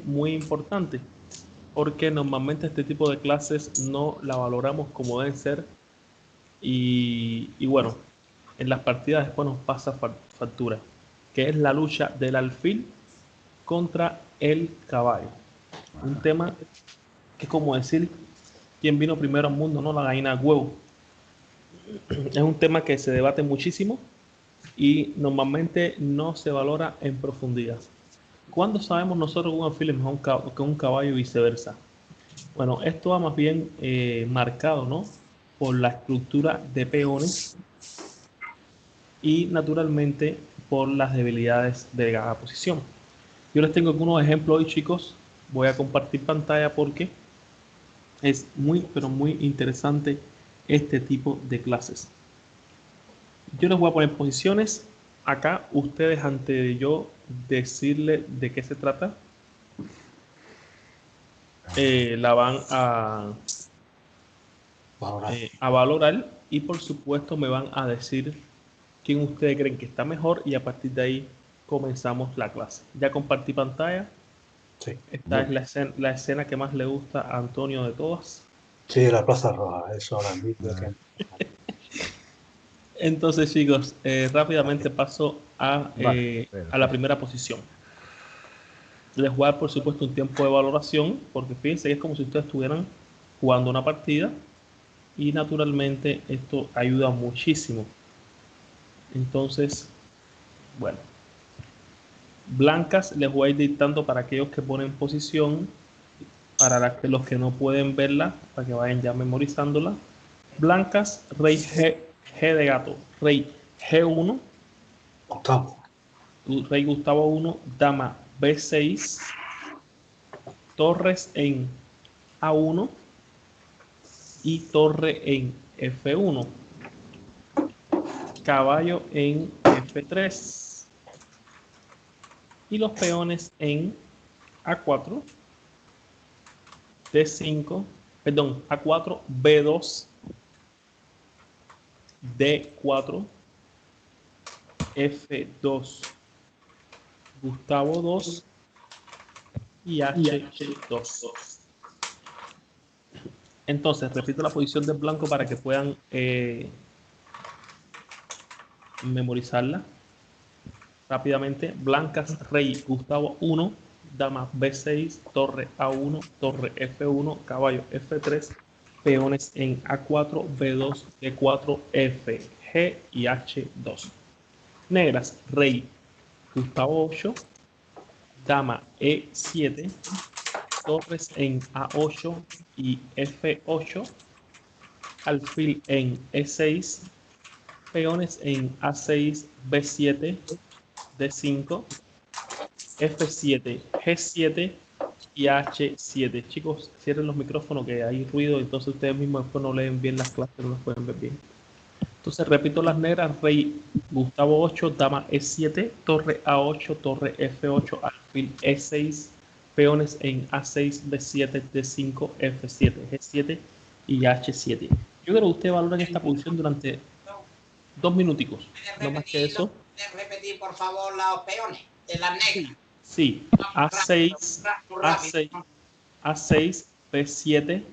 muy importante, porque normalmente este tipo de clases no la valoramos como deben ser y bueno, en las partidas después nos pasa factura, que es la lucha del alfil contra el caballo. Un tema que es como decir quién vino primero al mundo, no la gallina del huevo. Es un tema que se debate muchísimo y normalmente no se valora en profundidad. ¿Cuándo sabemos nosotros que un alfil es mejor que un caballo y viceversa? Bueno, esto va más bien marcado, ¿no?, por la estructura de peones y naturalmente por las debilidades de cada posición. Yo les tengo algunos ejemplos hoy, chicos. Voy a compartir pantalla porque es muy, pero muy interesante este tipo de clases. Yo les voy a poner posiciones. Acá ustedes, antes de yo decirle de qué se trata, la van a valorar y por supuesto me van a decir quién ustedes creen que está mejor y a partir de ahí comenzamos la clase. Ya compartí pantalla. Sí. Esta es la escena que más le gusta a Antonio de todas. Sí, la Plaza Roja, eso ahora mismo. Entonces, chicos, rápidamente paso Vale, a la perfecto. primera posición. Les voy a dar, por supuesto, un tiempo de valoración, porque fíjense que es como si ustedes estuvieran jugando una partida y naturalmente esto ayuda muchísimo. Entonces, bueno, blancas les voy a ir dictando para aquellos que ponen posición, para los que no pueden verla, para que vayan ya memorizándola. Blancas, rey G de gato, rey G1, Octavo. rey Gustavo 1, dama B6, torres en A1 y torre en F1, caballo en F3 y los peones en A4, D5, perdón, A4, B2, D4, F2, Gustavo 2 y H2. Entonces, repito la posición del blanco para que puedan memorizarla rápidamente. Blancas, rey Gustavo 1, dama B6, torre A1, torre F1, caballo F3, peones en A4, B2, D4, F, G y H2. Negras, rey Gustavo 8, dama E7, torres en A8 y F8, alfil en E6, peones en A6, B7, D5, F7, G7 y H7. Chicos, cierren los micrófonos que hay ruido, entonces ustedes mismos después no leen bien las clases, no las pueden ver bien. Entonces repito las negras: rey Gustavo 8, dama E7, torre A8, torre F8, alfil E6, peones en A6, B7, D5, F7, G7 y H7. Yo quiero que ustedes valoren esta posición durante 2 minuticos, no más que eso. Repetir, por favor, los peones de las negras. Sí, A6, A6, A6, B7,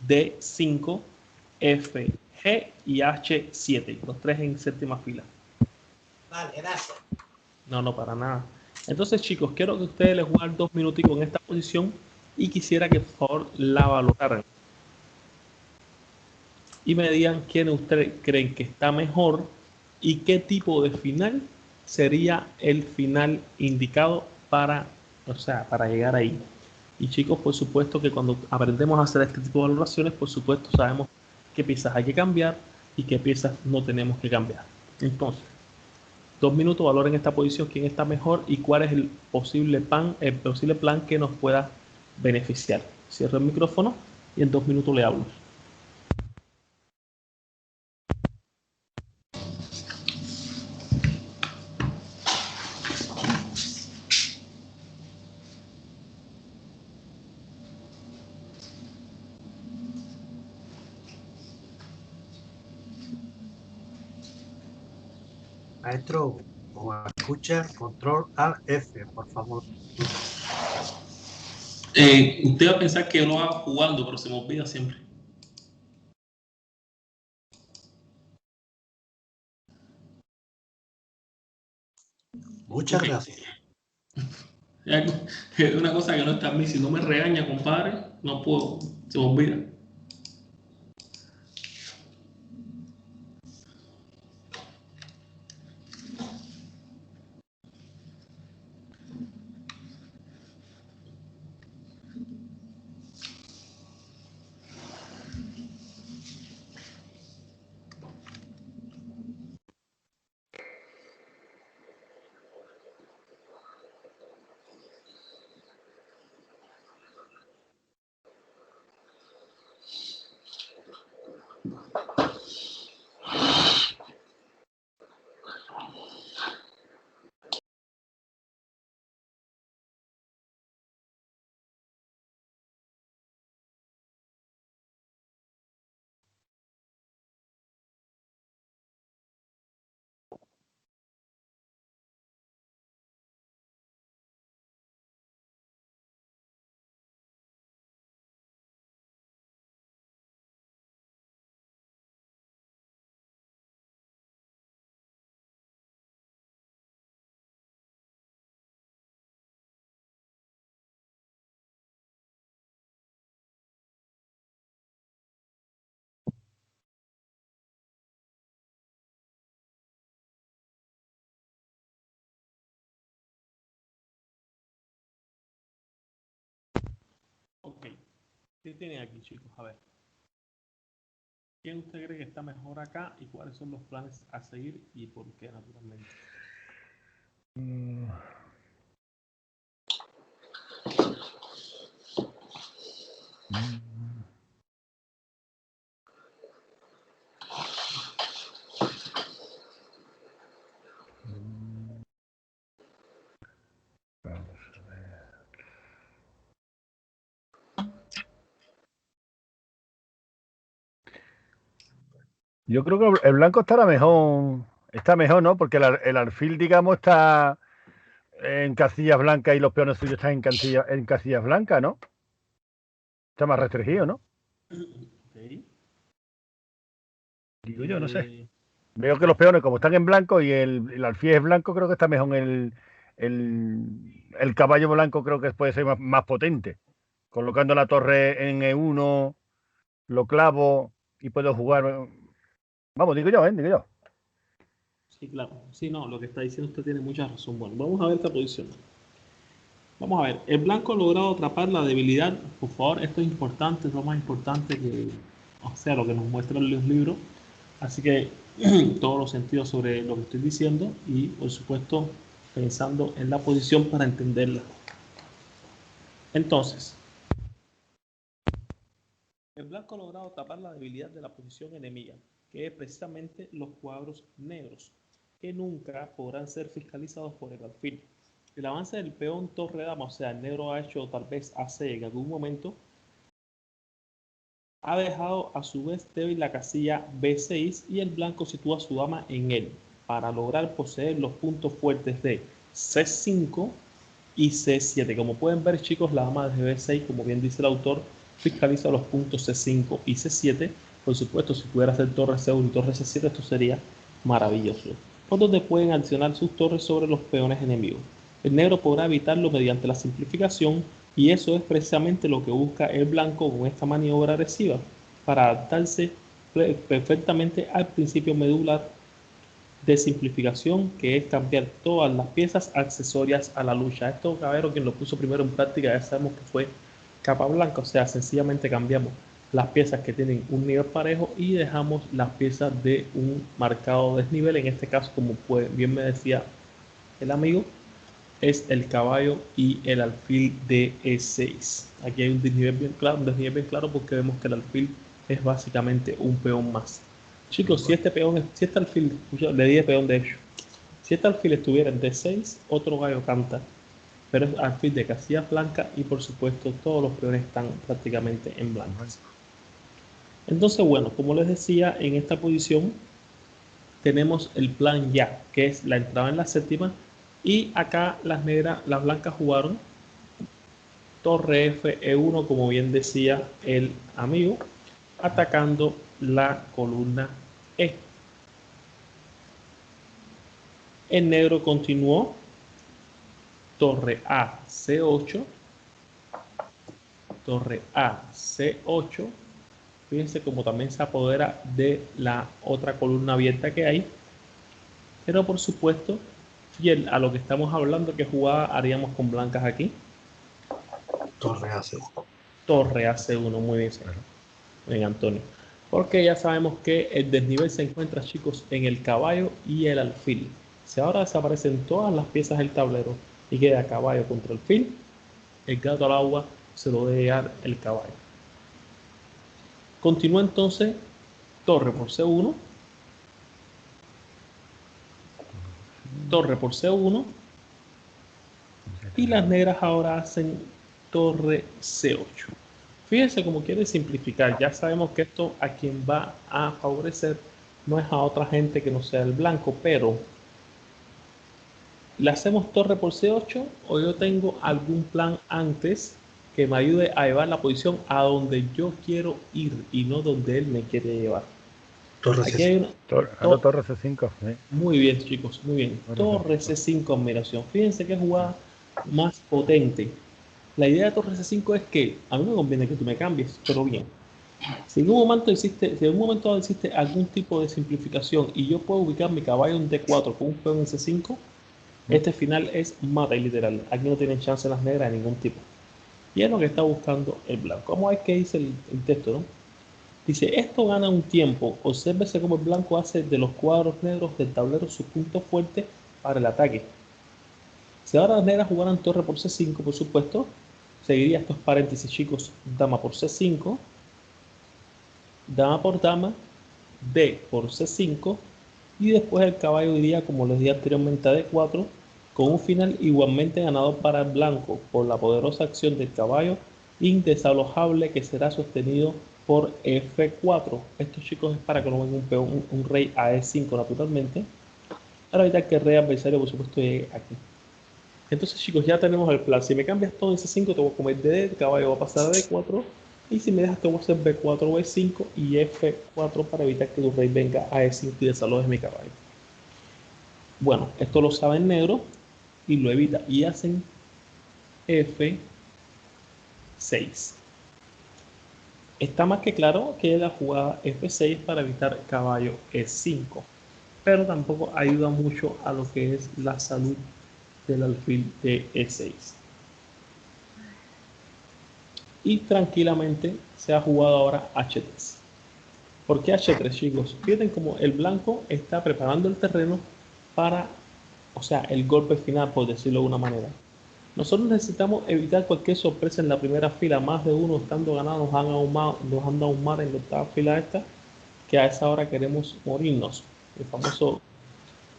D5, F, G y H7, los tres en séptima fila. Vale, gracias. No, para nada. Entonces, chicos, quiero que ustedes les jueguen 2 minuticos en esta posición y quisiera que por favor la valoraran y me digan quién ustedes creen que está mejor y qué tipo de final sería el final indicado para llegar ahí. Y chicos, por supuesto que cuando aprendemos a hacer este tipo de valoraciones, por supuesto sabemos qué piezas hay que cambiar y qué piezas no tenemos que cambiar. Entonces, 2 minutos, valoren esta posición, quién está mejor y cuál es el posible plan que nos pueda beneficiar. Cierro el micrófono y en 2 minutos le hablo. Maestro, como escucha, control Alt F, por favor. Usted va a pensar que yo lo hago jugando, pero se me olvida siempre. Muchas Ok. gracias. Es una cosa que no está en mí. Si no me regaña, compadre, no puedo. Se me olvida. Ok. ¿Qué tienen aquí, chicos? A ver. ¿Quién usted cree que está mejor acá y cuáles son los planes a seguir y por qué, naturalmente? Yo creo que el blanco está mejor, ¿no? Porque el alfil, digamos, está en casillas blancas y los peones suyos están en casillas blancas, ¿no? Está más restringido, ¿no? Ok. Digo yo, no sé. Veo que los peones, como están en blanco y el alfil es blanco, creo que está mejor el caballo blanco, creo que puede ser más potente. Colocando la torre en E1, lo clavo y puedo jugar. Vamos, digo yo, digo yo. Sí, claro. Sí, no, lo que está diciendo usted tiene mucha razón. Bueno, vamos a ver esta posición. Vamos a ver, el blanco ha logrado atrapar la debilidad. Por favor, esto es importante, es lo más importante que, o sea, lo que nos muestran los libros. Así que todos los sentidos sobre lo que estoy diciendo y, por supuesto, pensando en la posición para entenderla. Entonces, el blanco ha logrado tapar la debilidad de la posición enemiga, que es precisamente los cuadros negros, que nunca podrán ser fiscalizados por el alfil. El avance del peón torre dama, o sea, el negro ha hecho tal vez AC en algún momento, ha dejado a su vez débil la casilla B6 y el blanco sitúa su dama en él para lograr poseer los puntos fuertes de C5 y C7. Como pueden ver, chicos, la dama de B6, como bien dice el autor, fiscaliza los puntos C5 y C7. Por supuesto, si pudiera hacer torre C1 y torre C7, esto sería maravilloso. Por donde pueden accionar sus torres sobre los peones enemigos. El negro podrá evitarlo mediante la simplificación y eso es precisamente lo que busca el blanco con esta maniobra agresiva para adaptarse perfectamente al principio medular de simplificación, que es cambiar todas las piezas accesorias a la lucha. Esto, Cabero, quien lo puso primero en práctica, ya sabemos que fue capa blanca, o sea, sencillamente cambiamos las piezas que tienen un nivel parejo y dejamos las piezas de un marcado desnivel. En este caso, como bien me decía el amigo, es el caballo y el alfil de E6. Aquí hay un desnivel bien claro porque vemos que el alfil es básicamente un peón más. Chicos, si este alfil, le dije peón de hecho, si este alfil estuviera en D6, otro gallo canta, pero es alfil de casilla blanca y por supuesto todos los peones están prácticamente en blancas. Entonces, bueno, como les decía, en esta posición tenemos el plan ya, que es la entrada en la séptima, y acá las blancas jugaron torre F, E1, como bien decía el amigo, atacando la columna E. El negro continuó, torre A, C8, torre A, C8. Fíjense cómo también se apodera de la otra columna abierta que hay. Pero por supuesto, fiel a lo que estamos hablando, ¿qué jugada haríamos con blancas aquí? Torre A6. Torre a C1, muy bien, señor. Muy bien, Antonio. Porque ya sabemos que el desnivel se encuentra, chicos, en el caballo y el alfil. Si ahora desaparecen todas las piezas del tablero y queda caballo contra alfil, el gato al agua se lo debe dar el caballo. Continúa entonces torre por C1, torre por C1, y las negras ahora hacen torre C8. Fíjense cómo quiere simplificar. Ya sabemos que esto a quien va a favorecer no es a otra gente que no sea el blanco, pero ¿le hacemos torre por C8 o yo tengo algún plan antes que me ayude a llevar la posición a donde yo quiero ir y no donde él me quiere llevar? Torre Aquí hay C5. una, Torre C5. muy bien, chicos, muy bien. Torre C5 combinación. Fíjense qué jugada más potente. La idea de torre C5 es que a mí me conviene que tú me cambies, pero bien. Si en un momento hiciste algún tipo de simplificación y yo puedo ubicar mi caballo en D4 con un peón en C5, este final es mata y literal. Aquí no tienen chance las negras de ningún tipo. Y es lo que está buscando el blanco. Vamos a ver qué dice el texto, ¿no? Dice, esto gana un tiempo. Obsérvese cómo el blanco hace de los cuadros negros del tablero su punto fuerte para el ataque. Si ahora las negras jugaran torre por C5, por supuesto, seguiría estos paréntesis, chicos, dama por C5, dama por dama, D por C5, y después el caballo iría, como les dije anteriormente, a D4, con un final igualmente ganador para el blanco por la poderosa acción del caballo indesalojable que será sostenido por F4. Esto, chicos, es para que no venga un peón, un rey a E5 naturalmente, para evitar que el rey adversario, por supuesto, llegue aquí. Entonces, chicos, ya tenemos el plan. Si me cambias todo en C5, te voy a comer D, el caballo va a pasar a D4, y si me dejas, te voy a hacer B4, B5 y F4 para evitar que tu rey venga a E5 y desaloje mi caballo. Bueno, esto lo sabe el negro y lo evita. Y hacen F6. Está más que claro que la jugada F6 para evitar caballo E5, pero tampoco ayuda mucho a lo que es la salud del alfil de E6. Y tranquilamente se ha jugado ahora H3. ¿Por qué H3, chicos? Fíjense como el blanco está preparando el terreno para, o sea, el golpe final, por decirlo de una manera. Nosotros necesitamos evitar cualquier sorpresa en la primera fila. Más de uno estando ganados nos han dado un mar en la octava fila esta, que a esa hora queremos morirnos.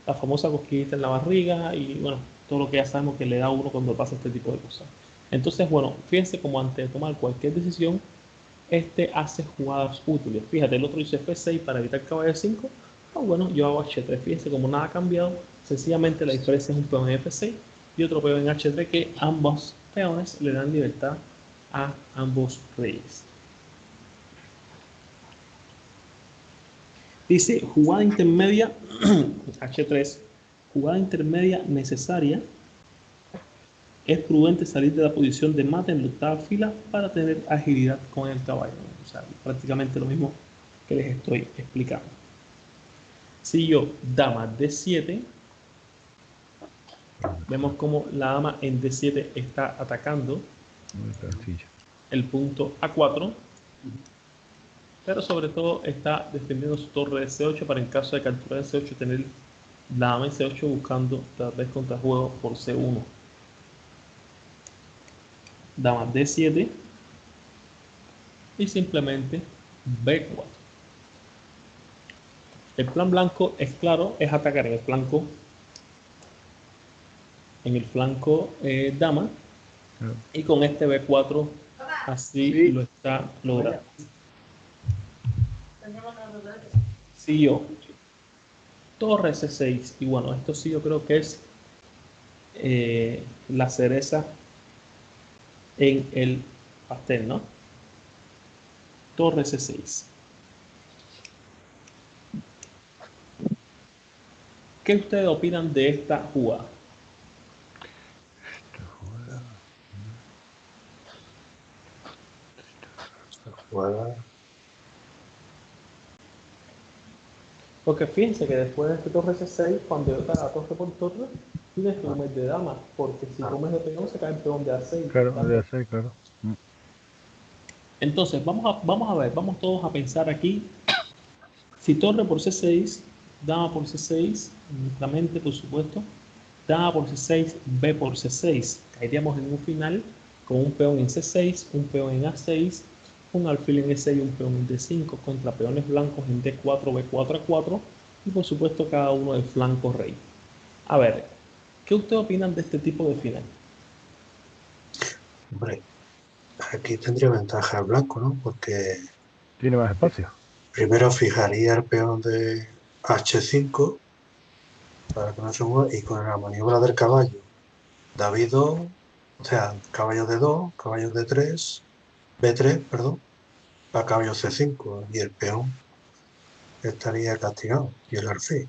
La famosa cosquillita en la barriga y bueno, todo lo que ya sabemos que le da a uno cuando pasa este tipo de cosas. Entonces, bueno, fíjense como antes de tomar cualquier decisión, este hace jugadas útiles. Fíjate, el otro dice F6 para evitar caballo 5. Bueno, yo hago H3. Fíjense como nada ha cambiado. Sencillamente la diferencia es un peón en F6 y otro peón en H3, que ambos peones le dan libertad a ambos reyes. Dice jugada intermedia H3, jugada intermedia necesaria. Es prudente salir de la posición de mate en la octava fila para tener agilidad con el caballo. O sea, prácticamente lo mismo que les estoy explicando. Si yo dama D7, vemos como la dama en D7 está atacando el punto A4, pero sobre todo está defendiendo su torre de C8 para en caso de captura de C8 tener la dama en C8 buscando tal vez contrajuego por C1. Dama D7 y simplemente B4. El plan blanco es claro, es atacar en el flanco dama, y con este B4 así lo está logrando. Siguió torre C6 y bueno, esto sí yo creo que es la cereza en el pastel, ¿no? Torre C6. ¿Qué ustedes opinan de esta jugada? Esta jugada. Porque fíjense que después de este torre C6, cuando yo haga torre por torre, tienes que comer de dama, porque si comes de peón se cae el peón de A6. Claro, ¿vale? de hacer, claro. Entonces, vamos a ver, vamos todos a pensar aquí. Si torre por C6, dama por C6, en nuestra mente, por supuesto, dama por C6, B por C6. Caeríamos en un final con un peón en C6, un peón en A6, un alfil en E6 y un peón en D5 contra peones blancos en D4, B4, A4 y por supuesto cada uno del flanco rey. A ver, ¿qué ustedes opinan de este tipo de final? Hombre, aquí tendría ventaja el blanco, ¿no? Porque Tiene más espacio. primero fijaría el peón de H5 para que no se mueva y con la maniobra del caballo, David 2, o sea, caballo de 2, caballo de 3, B3, perdón, a caballo C5 y el peón estaría castigado y el alfil.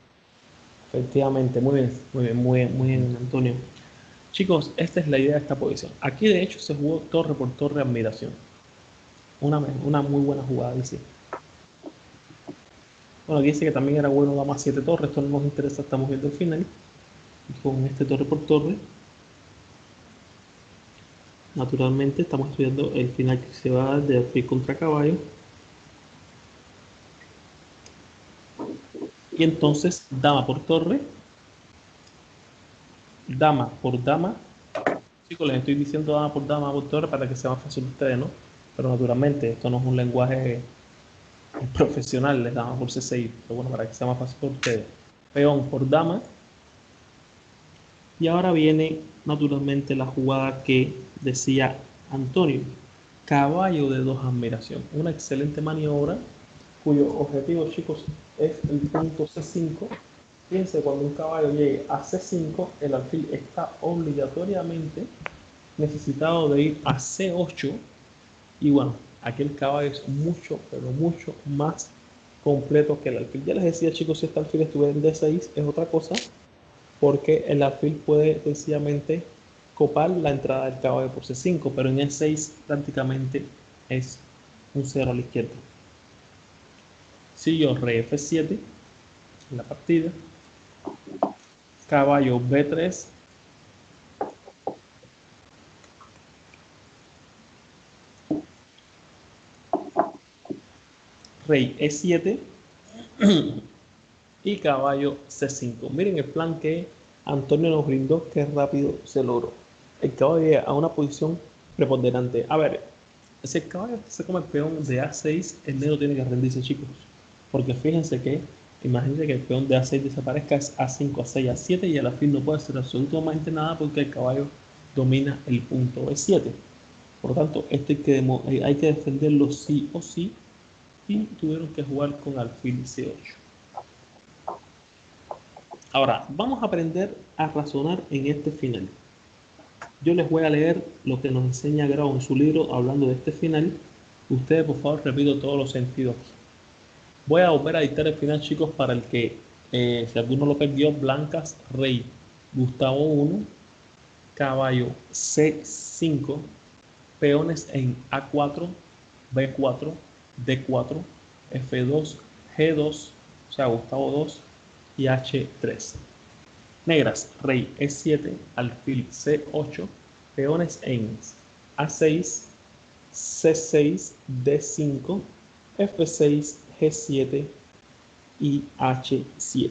Efectivamente, muy bien, Antonio. Chicos, esta es la idea de esta posición. Aquí de hecho se jugó torre por torre admiración. Una muy buena jugada, dice. Bueno, aquí dice que también era bueno dama 7 torres, esto no nos interesa, estamos viendo el final. Y con este torre por torre, naturalmente estamos estudiando el final que se va a dar de alfil contra caballo. Y entonces, dama por torre, dama por dama. Chicos, les estoy diciendo dama por torre para que sea más fácil ustedes, ¿no? Pero naturalmente, esto no es un lenguaje profesional, les dama por C6, pero bueno, para que sea más fácil por ustedes. Peón por dama. Y ahora viene naturalmente la jugada que decía Antonio. Caballo de 2 admiración. Una excelente maniobra cuyo objetivo, chicos, es el punto C5. Fíjense, cuando un caballo llegue a C5, el alfil está obligatoriamente necesitado de ir a C8. Y bueno, aquí el caballo es mucho, pero mucho más completo que el alfil. Ya les decía, chicos, si este alfil estuviera en D6 es otra cosa, porque el alfil puede sencillamente copar la entrada del caballo por C5, pero en E6 prácticamente es un 0 a la izquierda. Siguió rey F7 en la partida, caballo B3, rey E7 y caballo C5. Miren el plan que Antonio nos brindó, que rápido se logró. El caballo llega a una posición preponderante. A ver, si el caballo se come el peón de A6, el negro tiene que rendirse, chicos. Porque fíjense que, imagínense que el peón de A6 desaparezca, es A5, A6, A7 y el alfil no puede hacer absolutamente nada porque el caballo domina el punto E7. Por lo tanto, esto hay que defenderlo sí o sí y tuvieron que jugar con alfil C8. Ahora, vamos a aprender a razonar en este final. Yo les voy a leer lo que nos enseña Grau en su libro hablando de este final. Ustedes, por favor, repito todos los sentidos. Voy a volver a dictar el final, chicos, para el que, si alguno lo perdió, blancas, rey, Gustavo 1, caballo C5, peones en A4, B4, D4, F2, G2, o sea, Gustavo 2 y H3. Negras, rey E7, alfil C8, peones en A6, C6, D5, F6, G7 y H7.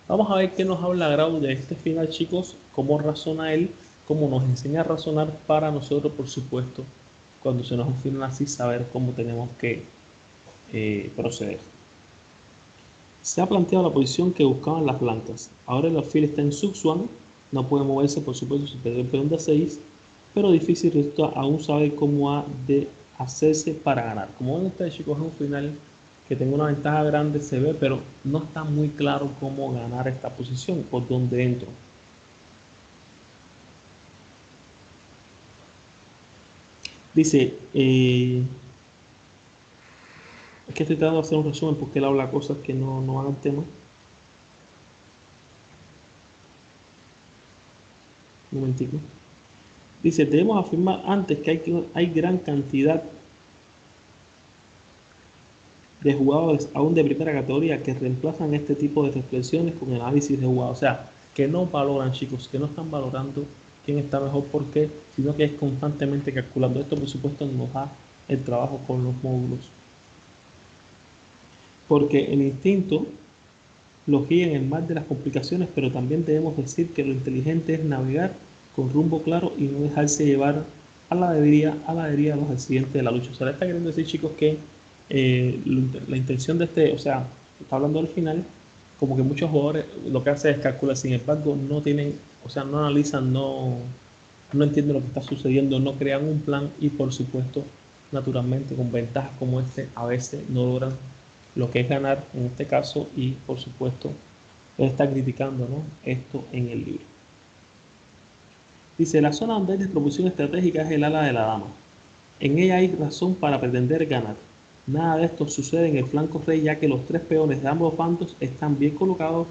Vamos a ver qué nos habla Grau de este final, chicos, cómo razona él, cómo nos enseña a razonar para nosotros, por supuesto, cuando se nos un final así, saber cómo tenemos que proceder. Se ha planteado la posición que buscaban las blancas. Ahora el alfil está en sub-swan, no puede moverse, por supuesto, si pierde el peón de A6, pero difícil resulta aún saber cómo ha de hacerse para ganar. Como ven ustedes, chicos, es un final que tengo una ventaja grande, se ve, pero no está muy claro cómo ganar esta posición, por dónde entro. Dice, es que estoy tratando de hacer un resumen porque él habla cosas que no van al tema. Un momentico. Dice, debemos afirmar antes que hay gran cantidad de jugadores aún de primera categoría que reemplazan este tipo de reflexiones con análisis de jugadas. O sea, que no valoran, chicos, que no están valorando quién está mejor por qué, sino que es constantemente calculando. Esto, por supuesto, nos da el trabajo con los módulos. Porque el instinto los guía en el mar de las complicaciones, pero también debemos decir que lo inteligente es navegar con rumbo claro y no dejarse llevar a la deriva de los accidentes de la lucha. O sea, le está queriendo decir, chicos, que la intención de este, o sea, está hablando al final, como que muchos jugadores lo que hacen es calcular, sin embargo, no tienen, o sea, no analizan, no entienden lo que está sucediendo, no crean un plan y, por supuesto, naturalmente, con ventajas como este, a veces no logran lo que es ganar en este caso y, por supuesto, él está criticando, ¿no?, esto en el libro. Dice, la zona donde hay desproporción estratégica es el ala de la dama. En ella hay razón para pretender ganar. Nada de esto sucede en el flanco rey, ya que los tres peones de ambos bandos están bien colocados.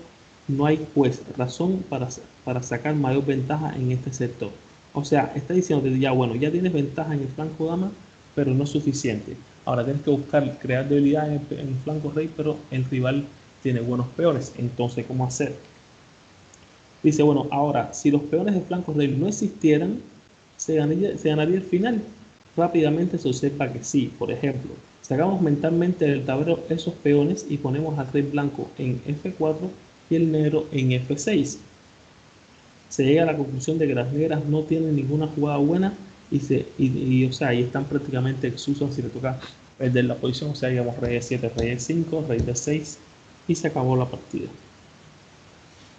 No hay, pues, razón para sacar mayor ventaja en este sector. O sea, está diciendo que ya, bueno, ya tienes ventaja en el flanco dama, pero no es suficiente. Ahora tienes que buscar crear debilidad en el flanco rey, pero el rival tiene buenos peones. Entonces, ¿cómo hacer? Dice, bueno, ahora, si los peones de flanco rey no existieran, se ganaría el final. Rápidamente se observa que sí. Por ejemplo, sacamos mentalmente del tablero esos peones y ponemos al rey blanco en F4 y el negro en F6. Se llega a la conclusión de que las negras no tienen ninguna jugada buena o sea, ahí están prácticamente exusas si le toca perder la posición. O sea, digamos rey E7, rey E5, rey D6 y se acabó la partida.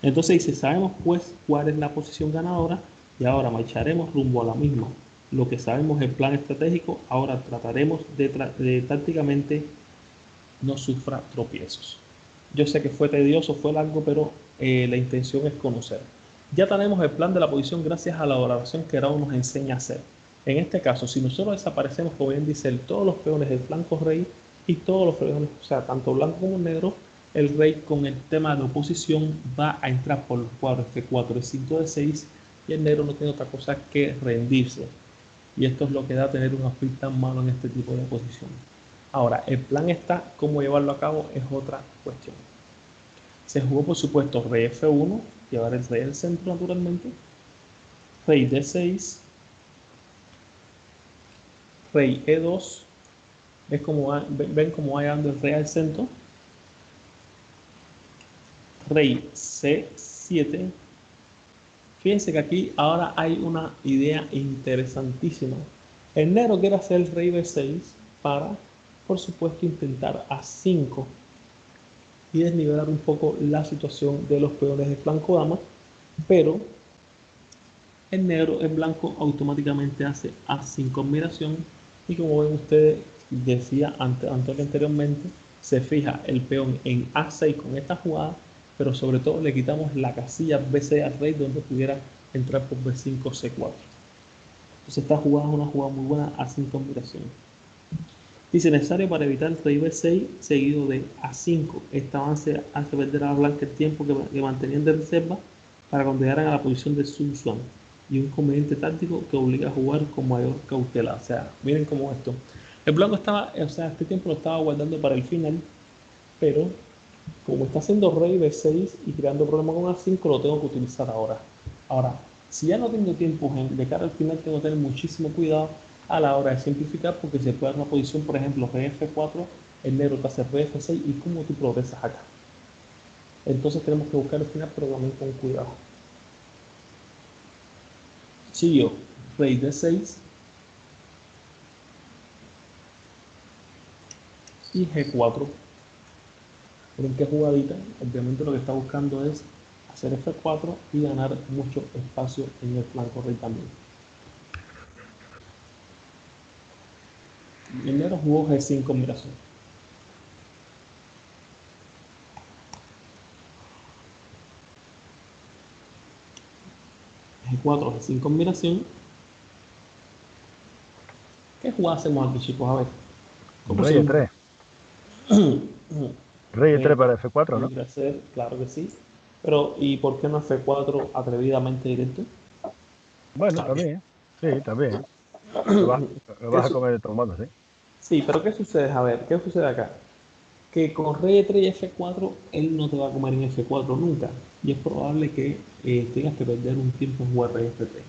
Entonces dice, sabemos pues cuál es la posición ganadora y ahora marcharemos rumbo a la misma. Lo que sabemos es el plan estratégico, ahora trataremos de tácticamente no sufra tropiezos. Yo sé que fue tedioso, fue largo, pero la intención es conocer. Ya tenemos el plan de la posición gracias a la oración que Raúl nos enseña a hacer. En este caso, si nosotros desaparecemos, como bien dice, todos los peones del flanco rey y todos los peones, o sea, tanto blanco como negro, el rey con el tema de oposición va a entrar por los cuadros F4, F5, D6 y el negro no tiene otra cosa que rendirse. Y esto es lo que da tener un alfil tan malo en este tipo de posiciones. Ahora, el plan está, cómo llevarlo a cabo es otra cuestión. Se jugó, por supuesto, rey F1, llevar el rey al centro naturalmente, rey D6, rey E2, ven cómo va llevando el rey al centro, rey C7. Fíjense que aquí ahora hay una idea interesantísima. El negro quiere hacer el rey B6 para, por supuesto, intentar A5 y desnivelar un poco la situación de los peones de flanco dama, pero el blanco automáticamente hace A5 combinación y como ven ustedes, decía anteriormente, se fija el peón en A6 con esta jugada, pero sobre todo le quitamos la casilla B6 al rey donde pudiera entrar por B5 C4. Entonces esta jugada es una jugada muy buena, A5 combinación. Dice necesario para evitar el rey B6 seguido de A5. Este avance hace perder a la blanca el tiempo que mantenían de reserva para cuando llegaran a la posición de Sun Quan, y un conveniente táctico que obliga a jugar con mayor cautela. O sea, miren cómo esto. El blanco estaba, o sea, este tiempo lo estaba guardando para el final, pero como está haciendo rey B6 y creando problemas con A5, lo tengo que utilizar ahora. Ahora, si ya no tengo tiempo de cara al final, tengo que tener muchísimo cuidado a la hora de simplificar porque se puede dar una posición, por ejemplo, rey F4, el negro te hace rey F6 y cómo tú progresas acá. Entonces tenemos que buscar el final, pero también con cuidado. Siguió rey D6 y G4. Miren qué jugadita. Obviamente lo que está buscando es hacer F4 y ganar mucho espacio en el flanco rey también. El negro jugó G5 combinación. G4, G5 combinación. ¿Qué jugada hacemos aquí, chicos? A ver. ¿Cómo Rey seguimos? E3. Rey E3 Eh, para F4, ¿no? Podría ser, claro que sí. Pero, ¿y por qué no F4 atrevidamente directo? Bueno, También. también. Sí, también. Lo ¿Qué vas a su- comer tomando, sí. Sí, pero ¿qué sucede? A ver, ¿qué sucede acá? Que con rey E3 y F4, él no te va a comer en F4 nunca. Y es probable que tengas que perder un tiempo en jugar rey F3.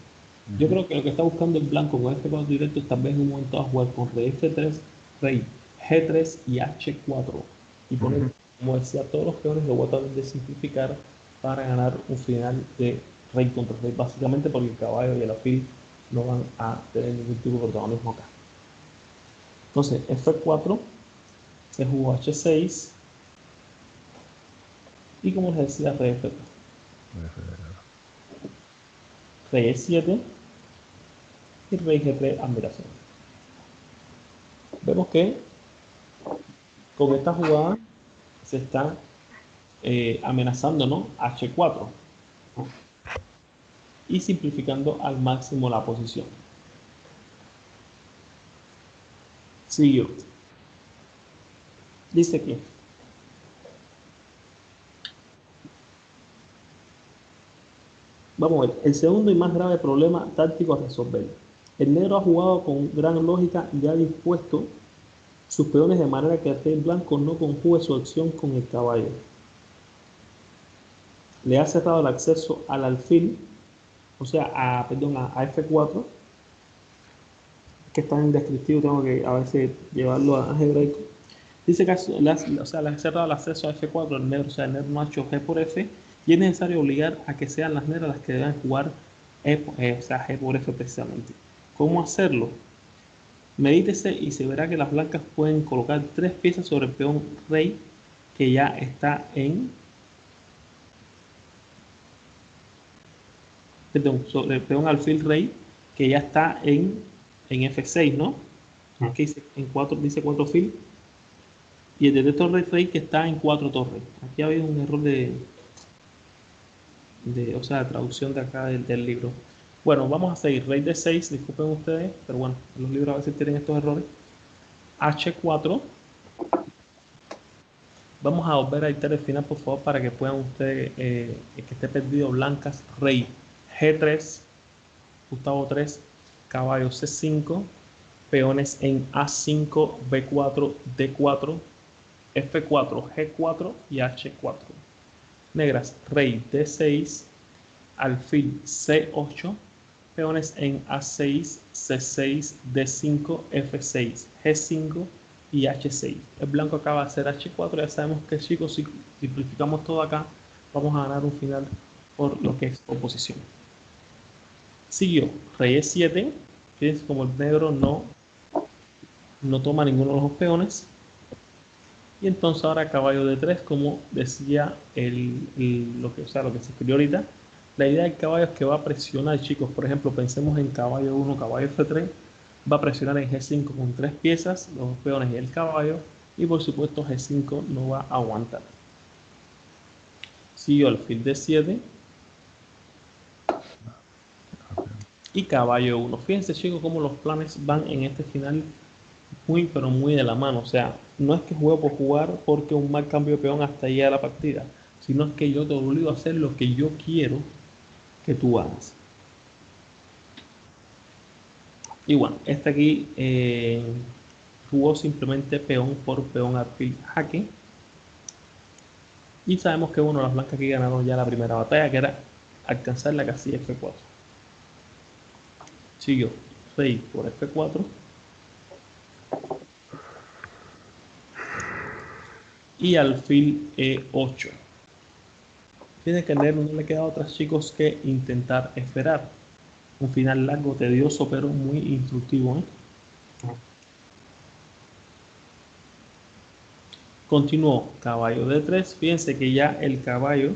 Yo Ujú. creo que lo que está buscando el blanco con F4 directo es tal vez en un momento a jugar con rey F3, rey G3 y H4. Y poner, Ujú. como decía, todos los peones lo voy a tratar de simplificar para ganar un final de rey contra rey. Básicamente porque el caballo y el alfil no van a tener ningún tipo de protagonismo acá. Entonces, F4 se jugó H6 y como les decía, rey F3. Rey E7 y rey G3 admiración. Vemos que con esta jugada se está amenazando, ¿no? H4 y simplificando al máximo la posición. Siguió. Dice que vamos a ver, el segundo y más grave problema táctico a resolver. El negro ha jugado con gran lógica y ha dispuesto sus peones de manera que el rey blanco no conjugue su acción con el caballo. Le ha cerrado el acceso al alfil, o sea, perdón, a F4, que está en descriptivo, tengo que a veces llevarlo a algebraico. Dice que o sea, le ha cerrado el acceso a F4 el negro, o sea, el negro no ha hecho G por F, y es necesario obligar a que sean las negras las que deban jugar o sea, G por F precisamente. ¿Cómo hacerlo? Medítese y se verá que las blancas pueden colocar 3 piezas sobre el peón rey que ya está perdón, sobre el peón alfil rey que ya está en F6, ¿no? Mm. Aquí dice, dice 4 fil y el de torre rey que está en 4 torres. Aquí ha habido un error o sea, de traducción de acá del libro. Bueno, vamos a seguir. Rey de 6, disculpen ustedes, pero bueno, los libros a veces tienen estos errores. H4. Vamos a volver a editar el final, por favor, para que puedan ustedes, que esté perdido, blancas, rey G3, Gustavo 3, caballo C5, peones en A5, B4, D4, F4, G4 y H4. Negras, rey D6, alfil C8, peones en A6, C6, D5, F6, G5 y H6. El blanco acaba de hacer H4, ya sabemos que, chicos, si simplificamos todo acá, vamos a ganar un final por lo que es oposición. Siguió rey E7, fíjense como el negro no toma ninguno de los peones. Y entonces ahora caballo de 3, como decía o sea, lo que se escribió ahorita. La idea del caballo es que va a presionar, chicos. Por ejemplo, pensemos en caballo 1, caballo F3. Va a presionar en G5 con 3 piezas, los peones y el caballo. Y por supuesto G5 no va a aguantar. Siguió alfil D7 y caballo 1. Fíjense, chicos, cómo los planes van en este final muy, pero muy de la mano. O sea, no es que juego por jugar porque un mal cambio de peón hasta allá de la partida, sino es que yo te obligo a hacer lo que yo quiero que tú hagas. Y bueno, este aquí jugó simplemente peón por peón alfil jaque. Y sabemos que bueno, las blancas aquí ganaron ya la primera batalla, que era alcanzar la casilla F4. Siguió rey por F4 y alfil E8. Tiene que leer, no le queda a otros chicos que intentar esperar. Un final largo, tedioso, pero muy instructivo, ¿eh? Continuó caballo D3. Fíjense que ya el caballo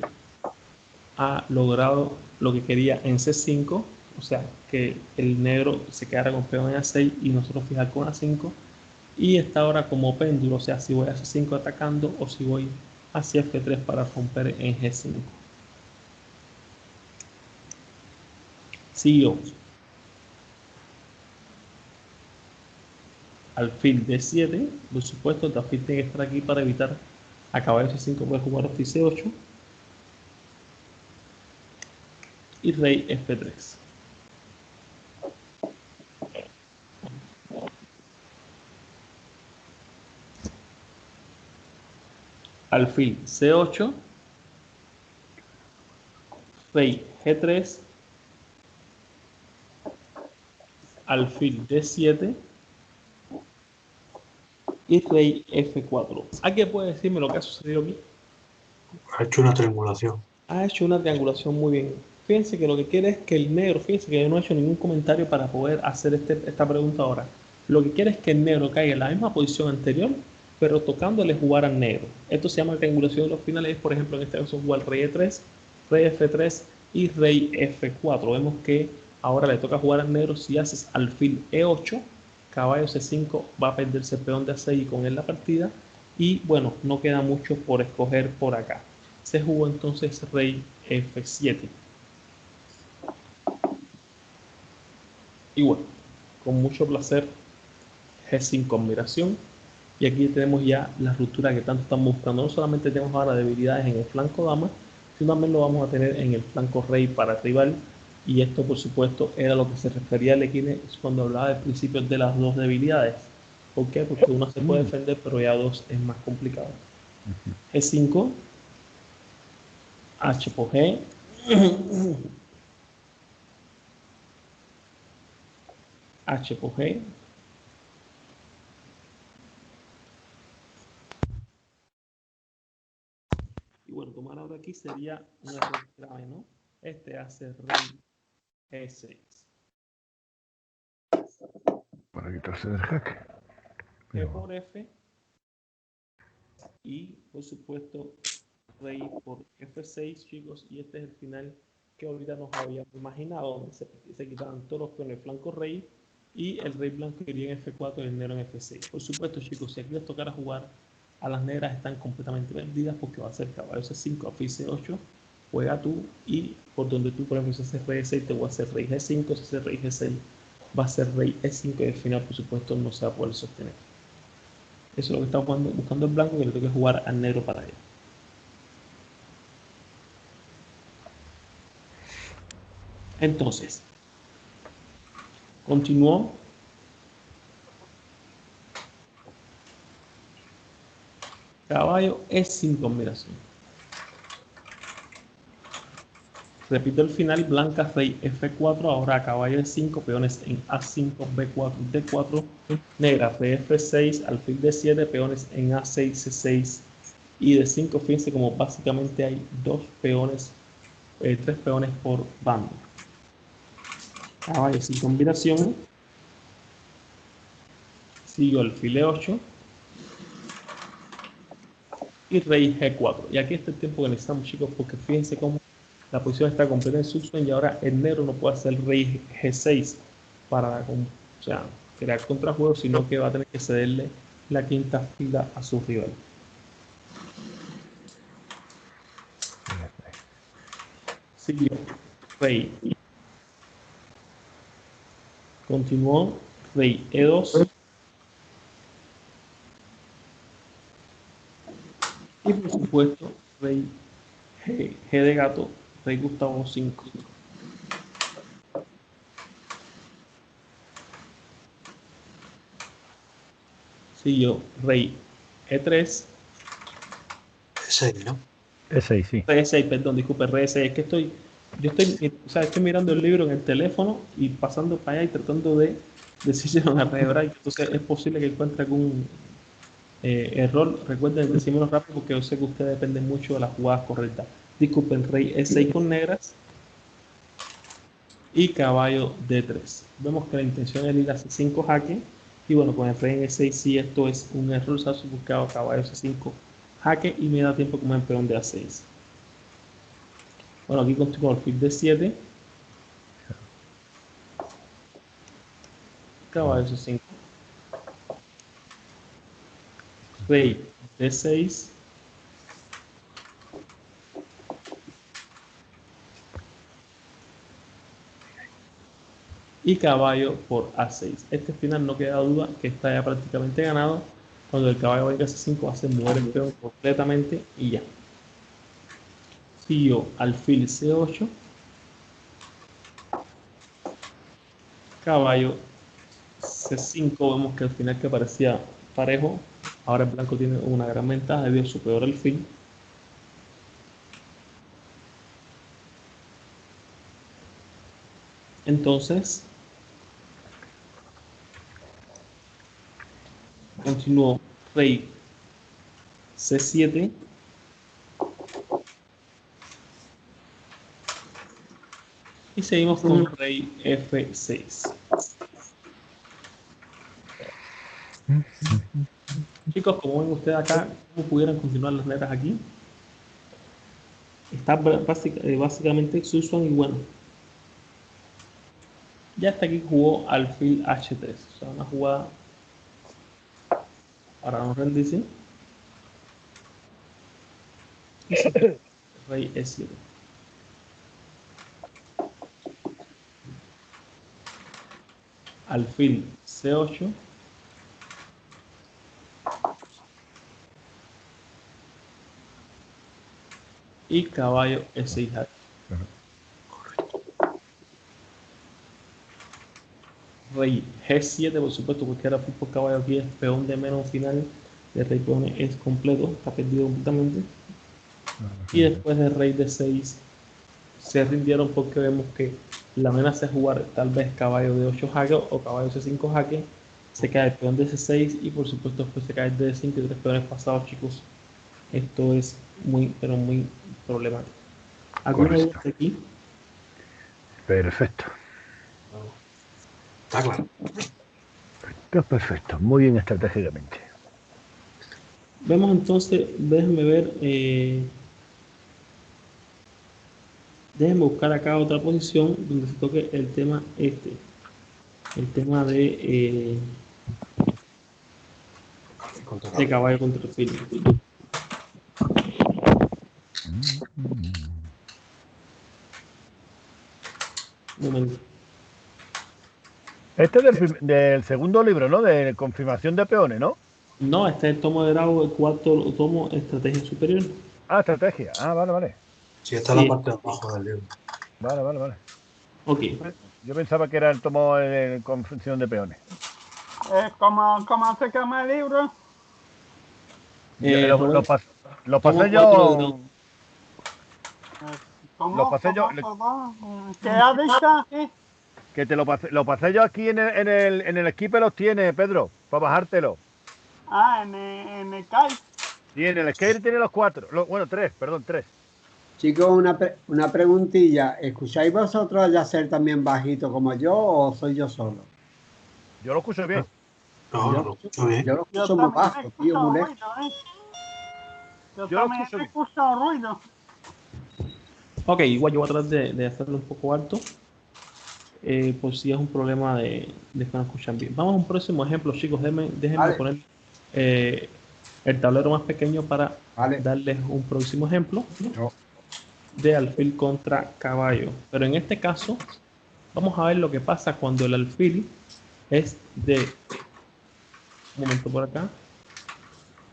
ha logrado lo que quería en C5. O sea, que el negro se quedara con peón en A6 y nosotros fijar con A5. Y está ahora como péndulo. O sea, si voy a C5 atacando o si voy hacia F3 para romper en G5. Siguió alfil D7. Por supuesto, el alfil tiene que estar aquí para evitar a caballo C5 puede jugar alfil C8 y rey F3. Alfil C8, rey G3, alfil D7 y rey F4. ¿Alguien puede decirme lo que ha sucedido aquí? Ha hecho una triangulación. Ha hecho una triangulación muy bien. Fíjense que lo que quiere es que el negro, fíjense que yo no he hecho ningún comentario para poder hacer esta pregunta ahora. Lo que quiere es que el negro caiga en la misma posición anterior, pero tocándole jugar al negro. Esto se llama triangulación de los finales. Por ejemplo, en este caso jugar rey E3, rey F3 y rey F4. Vemos que ahora le toca jugar al negro. Si haces alfil E8, caballo C5 va a perderse el peón de A6 y con él la partida. Y bueno, no queda mucho por escoger por acá. Se jugó entonces rey F7. Y bueno, con mucho placer, G5 admiración. Y aquí tenemos ya la ruptura que tanto estamos buscando. No solamente tenemos ahora debilidades en el flanco dama, sino también lo vamos a tener en el flanco rey para el rival. Y esto, por supuesto, era lo que se refería a Lequines cuando hablaba del principio de las dos debilidades. ¿Por qué? Porque una se puede defender, pero ya dos es más complicado. G5, H por G. H por G. Y bueno, tomar ahora aquí sería un error grave, ¿no? Este hace rey G6. Para quitarse del jaque. G por F. Y por supuesto, rey por F6, chicos. Y este es el final que ahorita nos habíamos imaginado, donde se quitaban todos los peones flanco rey y el rey blanco iría en F4 y el negro en F6. Por supuesto, chicos, si aquí les tocara jugar a las negras, están completamente vendidas porque va a ser caballo C5, alfil C8, juega tú y por donde tú, por ejemplo, si haces rey E6, te voy a hacer rey G5, si haces rey G6, va a ser rey E5 y al final, por supuesto, no se va a poder sostener. Eso es lo que está buscando el blanco, que le toque jugar al negro para él. Entonces, continuó. Caballo es sin combinación. Repito el final, blanca, rey F4, ahora caballo E5, peones en A5, B4, D4, negra, rey F6, alfil D7, peones en A6, C6 y D5. Fíjense como básicamente hay tres peones por bando. Caballo sin combinación. Sigo alfil E8 y rey G4. Y aquí está el tiempo que necesitamos, chicos, porque fíjense cómo la posición está completa en subsuelo y ahora el negro no puede hacer rey G6 para crear contrajuego, sino que va a tener que cederle la quinta fila a su rival. Siguió rey. Continuó rey E2. Y por supuesto, rey G de gato, rey Gustavo 5. Siguió rey E3. E6, ¿no? E6, sí. Rey E6, perdón, disculpe, rey E6. Es que estoy mirando el libro en el teléfono y pasando para allá y tratando de decirlo en la red hebraica. Entonces es posible que encuentre algún error. Recuerden, decímoslo rápido porque yo sé que ustedes dependen mucho de las jugadas correctas. Disculpen, rey E6 con negras y caballo D3. Vemos que la intención es ir a C5 jaque. Y bueno, con el rey en E6, sí, esto es un error. Se ha buscado caballo C5 jaque y me da tiempo como el peón de A6. Bueno, aquí continúo alfil D7. Caballo C5. Rey D6. y caballo por A6. Este final no queda duda que está ya prácticamente ganado. Cuando el caballo venga a C5 hace mover el peón completamente y ya. Siguió alfil C8, caballo C5. Vemos que al final que parecía parejo, ahora el blanco tiene una gran ventaja debido a su peor alfil. Entonces continuó rey C7, y seguimos con rey F6. Chicos, como ven ustedes acá, ¿cómo pudieran continuar las letras aquí? Está básicamente Susan y bueno. Ya hasta aquí jugó alfil H3. O sea, una jugada para no rendirse. Y rey E7. Alfil C8. Y caballo E6. Rey G7, por supuesto, porque ahora por caballo aquí es peón de menos final. El rey peón es completo, está perdido completamente. Y después de rey D6 se rindieron porque vemos que la amenaza es jugar tal vez caballo de 8 jaque o caballo C5 jaque. Se cae el peón de C6 y por supuesto después se cae el D5 y 3 peones pasados, chicos. Esto es muy, pero muy problemático. ¿Alguna duda de aquí? Perfecto. Está claro. Está perfecto. Muy bien estratégicamente. Vemos entonces, déjenme ver, déjenme buscar acá otra posición donde se toque el tema este. El tema de caballo contra alfil. Un momento. Este es del segundo libro, ¿no? De confirmación de peones, ¿no? No, este es el tomo de grado, el cuarto tomo, estrategia superior. Ah, estrategia. Ah, vale, vale. Sí, está en Sí. la parte de abajo del libro. Vale, vale, vale. Ok. Yo pensaba que era el tomo de confirmación de peones. ¿Cómo se llama el libro? Lo tomo pasé 4 de yo. grado. Lo pasé yo. ¿Qué ha dicho aquí? Que te lo pasé yo aquí en el equipo, los tiene, Pedro, para bajártelo. Ah, en el CAI. Y en el skate tiene los 4. Bueno, 3, perdón, 3. Chicos, una preguntilla. ¿Escucháis vosotros a Yacer también bajito como yo o soy yo solo? Yo lo escucho bien. No, no lo escucho bien. Yo lo Yo escucho muy también bajo, tío, escucho muy lejos. ruido, ¿eh? Yo Yo lo también escucho bien. escucho ruido. Ok, igual yo voy a tratar de hacerlo un poco alto. Por si es un problema de que no escuchan bien. Vamos a un próximo ejemplo, chicos. Déjenme Vale. poner el tablero más pequeño para Vale. darles un próximo ejemplo No. de alfil contra caballo. Pero en este caso, vamos a ver lo que pasa cuando el alfil es de... Un momento por acá.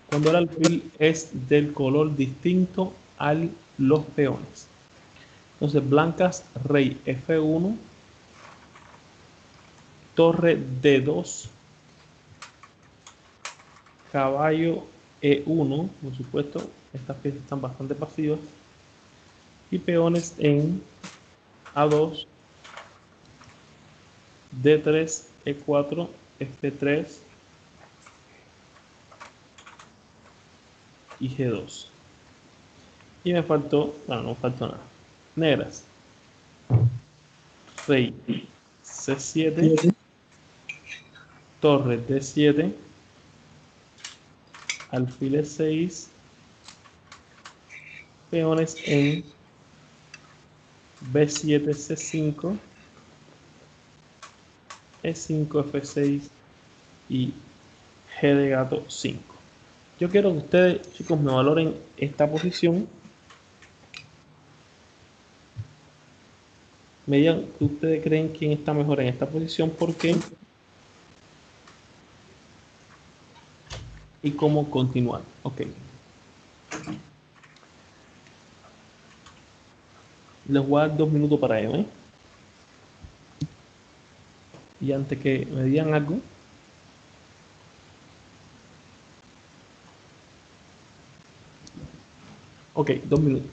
Cuando el alfil es del color distinto a los peones. Entonces, blancas, rey F1, torre D2, caballo E1, por supuesto, estas piezas están bastante pasivas, y peones en A2, D3, E4, F3 y G2. Y me faltó, bueno, no me faltó nada. Negras, rey C7, torre D7, alfil E6, peones en B7, C5, E5, F6 y G de gato 5. Yo quiero que ustedes, chicos, me valoren esta posición. Me digan que ustedes creen quién está mejor en esta posición, por qué y cómo continuar. Ok. Les voy a dar 2 minutos para ello, ¿eh? Y antes que me digan algo, ok, 2 minutos.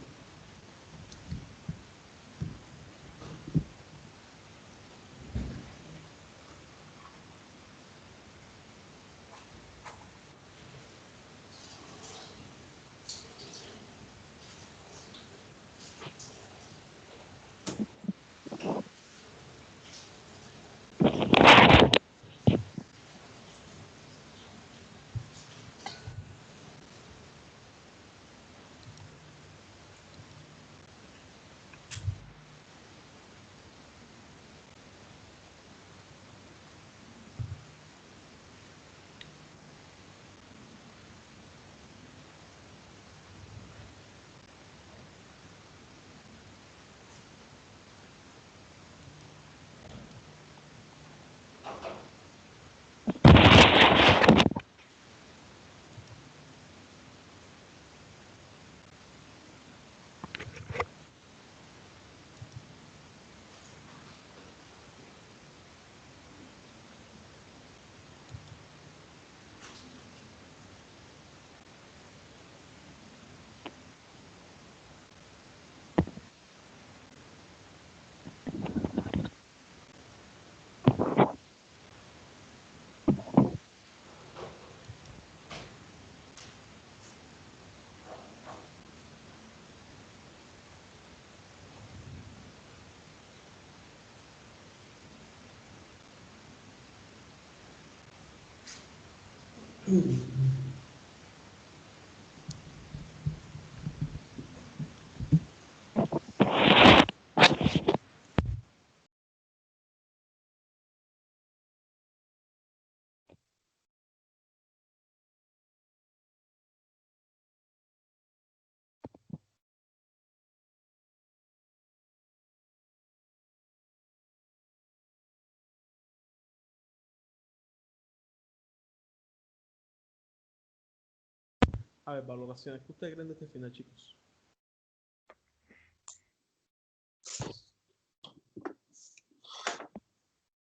A ver, valoraciones. ¿Qué ustedes creen de este final, chicos?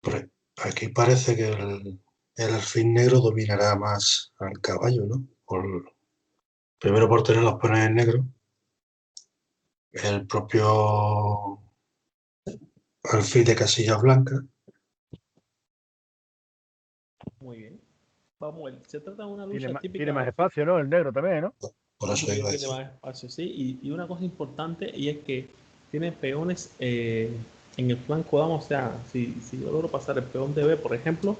Pues aquí parece que el alfil negro dominará más al caballo, ¿no? Primero por tener los peones en negro. El propio alfil de casillas blancas. Muy bien. Vamos a ver. Se trata de una Tiene lucha más, típica tiene de más alfil. espacio, ¿no? El negro también, ¿no? Por eso iba a Tiene decir. más espacio, sí. Y una cosa importante y es que tiene peones en el flanco dama. O sea, si yo logro pasar el peón de B, por ejemplo,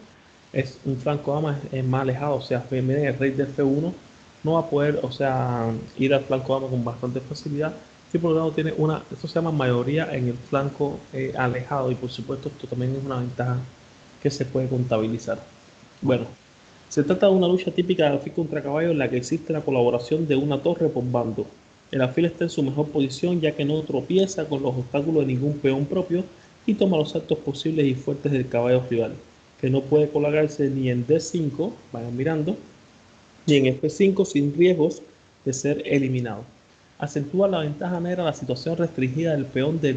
es un flanco dama es más alejado. O sea, en vez de el rey de F1 no va a poder, o sea, ir al flanco dama con bastante facilidad. Y por lo tanto tiene esto se llama mayoría en el flanco alejado. Y por supuesto, esto también es una ventaja que se puede contabilizar. Bueno, se trata de una lucha típica de alfil contra caballo en la que existe la colaboración de una torre por bando. El alfil está en su mejor posición ya que no tropieza con los obstáculos de ningún peón propio y toma los saltos posibles y fuertes del caballo rival, que no puede colocarse ni en D5, vayan mirando, ni en F5 sin riesgos de ser eliminado. Acentúa la ventaja negra la situación restringida del peón de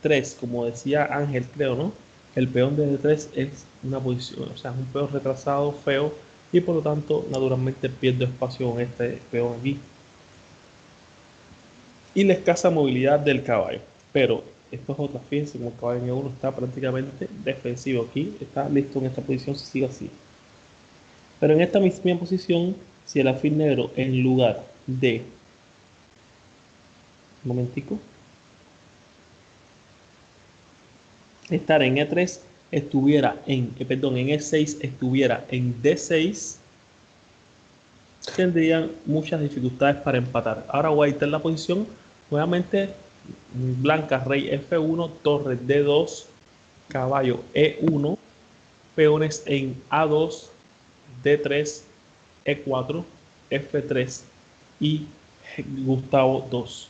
D3, como decía Ángel, creo, ¿no? El peón de D3 es una posición, o sea, es un peón retrasado, feo, y por lo tanto, naturalmente pierde espacio con este peón aquí. Y la escasa movilidad del caballo. Pero esto es otra, fíjense como el caballo en E1 está prácticamente defensivo aquí, está listo en esta posición si sigue así. Pero en esta misma posición, si el alfil negro en lugar de, un momentico, estar en E3 estuviera perdón, en E6 estuviera en D6, tendrían muchas dificultades para empatar. Ahora voy a editar la posición, nuevamente blanca, rey F1, torre D2, caballo E1, peones en A2, D3, E4, F3 y Gustavo 2.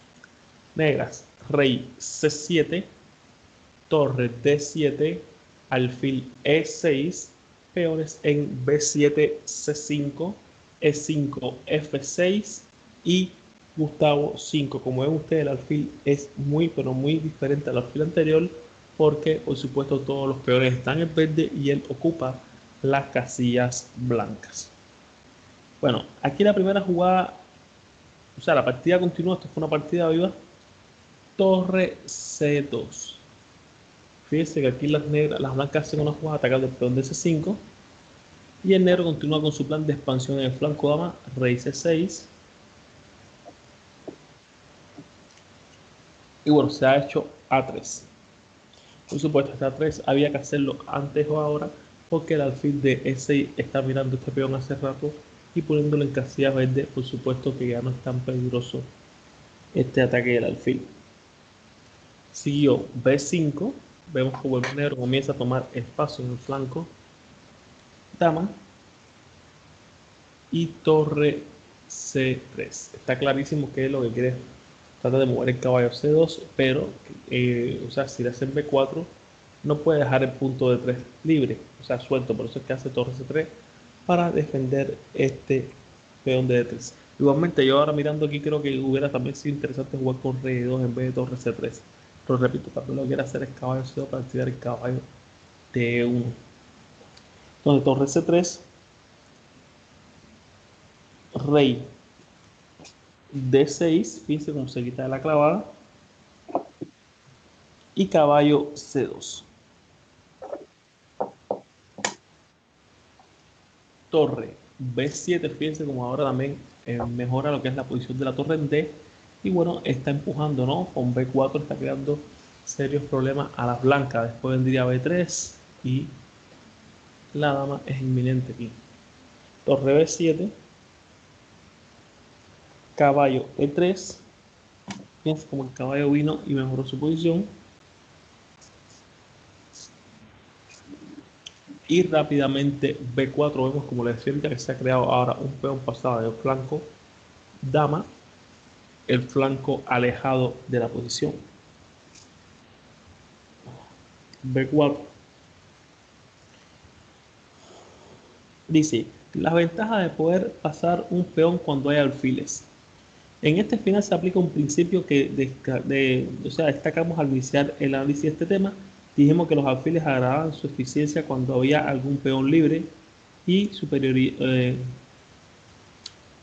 Negras, rey C7, torre D7, alfil E6, peones en B7, C5, E5, F6 y Gustavo 5. Como ven ustedes, el alfil es muy, pero muy diferente al alfil anterior porque, por supuesto, todos los peones están en verde y él ocupa las casillas blancas. Bueno, aquí la primera jugada, o sea, la partida continúa, esto fue una partida viva. Torre C2. Fíjense que aquí las blancas hacen una jugada atacando el peón de C5 y el negro continúa con su plan de expansión en el flanco dama, rey C6. Y bueno, se ha hecho A3. Por supuesto, este A3 había que hacerlo antes o ahora porque el alfil de E6 está mirando este peón hace rato y poniéndolo en casillas verdes. Por supuesto que ya no es tan peligroso este ataque del alfil. Siguió B5. Vemos como el negro comienza a tomar espacio en el flanco dama y torre C3. Está clarísimo que es lo que quiere. Trata de mover el caballo C2, pero o sea, si le hacen B4 no puede dejar el punto de 3 libre, o sea, suelto. Por eso es que hace torre C3 para defender este peón de D3. Igualmente, yo ahora mirando aquí creo que hubiera también sido interesante jugar con rey 2 en vez de torre C3. Pero repito, también lo que quiere hacer es caballo C2 para activar el caballo D1. Entonces, torre C3, rey D6, fíjense cómo se quita de la clavada, y caballo C2. Torre B7, fíjense como ahora también mejora lo que es la posición de la torre en D, y bueno, está empujando, ¿no? Con B4 está creando serios problemas a las blancas. Después vendría B3 y la dama es inminente aquí. Torre B7, caballo E3. Fíjense como el caballo vino y mejoró su posición. Y rápidamente B4, vemos como les decía que se ha creado ahora un peón pasado del flanco dama, el flanco alejado de la posición. B4. Dice, la ventaja de poder pasar un peón cuando hay alfiles. En este final se aplica un principio que o sea, destacamos al iniciar el análisis de este tema. Dijimos que los alfiles agravaban su eficiencia cuando había algún peón libre y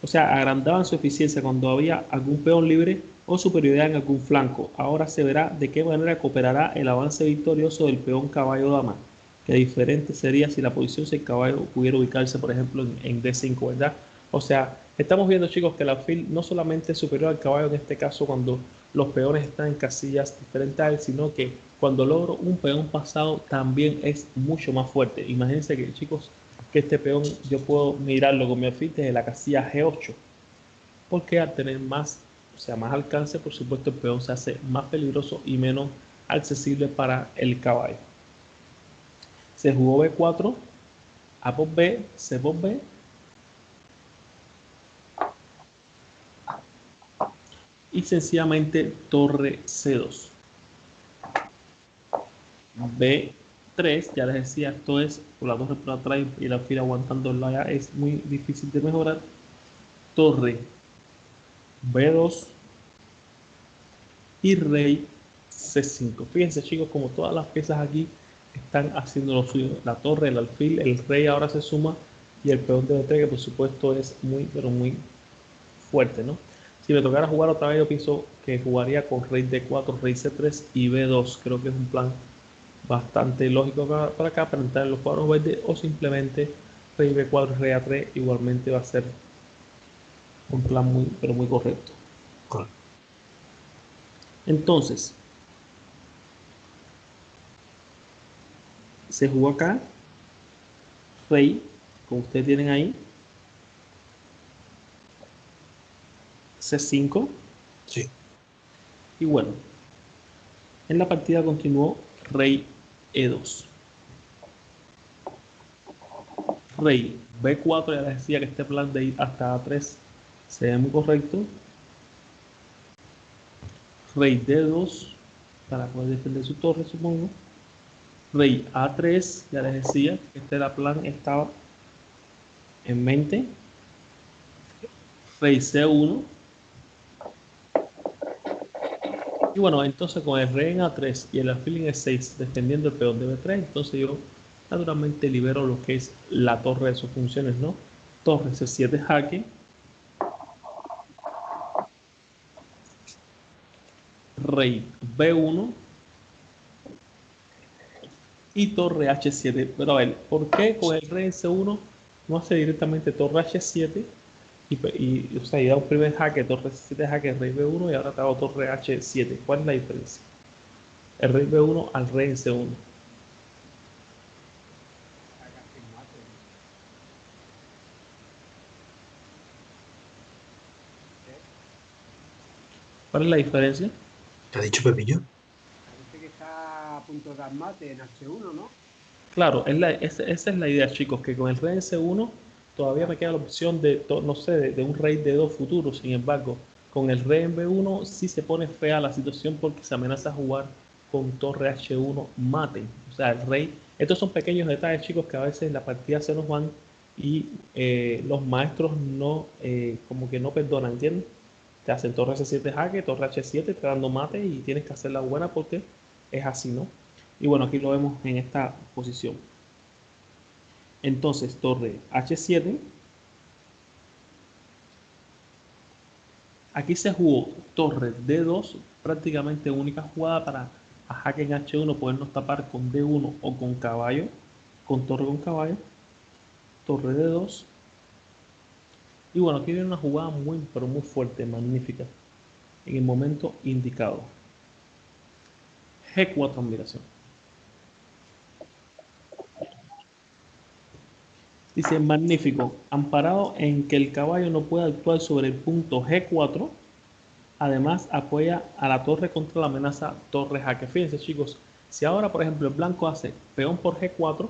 o sea, agrandaban su eficiencia cuando había algún peón libre o superioridad en algún flanco. Ahora se verá de qué manera cooperará el avance victorioso del peón caballo-dama, que diferente sería si la posición del caballo pudiera ubicarse, por ejemplo, en D5, ¿verdad? O sea, estamos viendo, chicos, que el alfil no solamente es superior al caballo en este caso cuando los peones están en casillas diferentes a él, sino que cuando logro un peón pasado también es mucho más fuerte. Imagínense que, chicos, que este peón yo puedo mirarlo con mi alfil desde la casilla G8, porque al tener más, o sea, más alcance, por supuesto el peón se hace más peligroso y menos accesible para el caballo. Se jugó B4, A por B, C por B, y sencillamente torre C2. B3, ya les decía, esto es por la torre por atrás y la fila aguantando la ya es muy difícil de mejorar. Torre B2 y rey C5. Fíjense, chicos, como todas las piezas aquí están haciendo lo suyo. La torre, el alfil, el rey ahora se suma y el peón de B3, que por supuesto es muy, pero muy fuerte, ¿no? Si me tocara jugar otra vez, yo pienso que jugaría con rey D4, rey C3 y B2. Creo que es un plan bastante lógico para acá, para entrar en los cuadros verdes, o simplemente rey B4, rey A3, igualmente va a ser un plan muy, pero muy correcto. Entonces, se jugó acá, rey, como ustedes tienen ahí, C5. Sí. Y bueno, en la partida continuó rey E2. Rey B4, ya les decía que este plan de ir hasta A3 se ve muy correcto. Rey D2, para poder defender su torre, supongo. Rey A3, ya les decía, este era el plan, estaba en mente. Rey C1. Y bueno, entonces con el rey en A3 y el alfil en E6 defendiendo el peón de B3, entonces yo naturalmente libero lo que es la torre de sus funciones, ¿no? Torre C7 jaque. Rey B1 y torre H7. Pero a ver, ¿por qué con el rey en C1 no hace directamente torre H7 o sea, y da un primer jaque, torre C7 jaque, rey B1 y ahora te hago torre H7? ¿Cuál es la diferencia? El rey B1 al rey en C1. ¿Cuál es la diferencia? ¿Te ha dicho Pepillo? Parece que está a punto de dar mate en H1, ¿no? Claro, esa es la idea, chicos, que con el rey en C1 todavía me queda la opción de, no sé, de un rey de 2 futuros. Sin embargo, con el rey en B1 sí se pone fea la situación porque se amenaza jugar con torre H1 mate. O sea, el rey... Estos son pequeños detalles, chicos, que a veces en la partida se nos van y los maestros no, como que no perdonan, ¿entiendes? Te hacen torre C7 jaque, torre H7, te dando mate y tienes que hacerla buena porque es así, ¿no? Y bueno, aquí lo vemos en esta posición. Entonces, torre H7. Aquí se jugó torre D2, prácticamente única jugada para a jaque en H1 podernos tapar con D1 o con caballo, con torre con caballo. Torre D2. Y bueno, aquí viene una jugada muy, pero muy fuerte, magnífica, en el momento indicado. G4 admiración. Dice, magnífico, amparado en que el caballo no puede actuar sobre el punto G4, además apoya a la torre contra la amenaza torre jaque. Fíjense, chicos, si ahora, por ejemplo, el blanco hace peón por G4,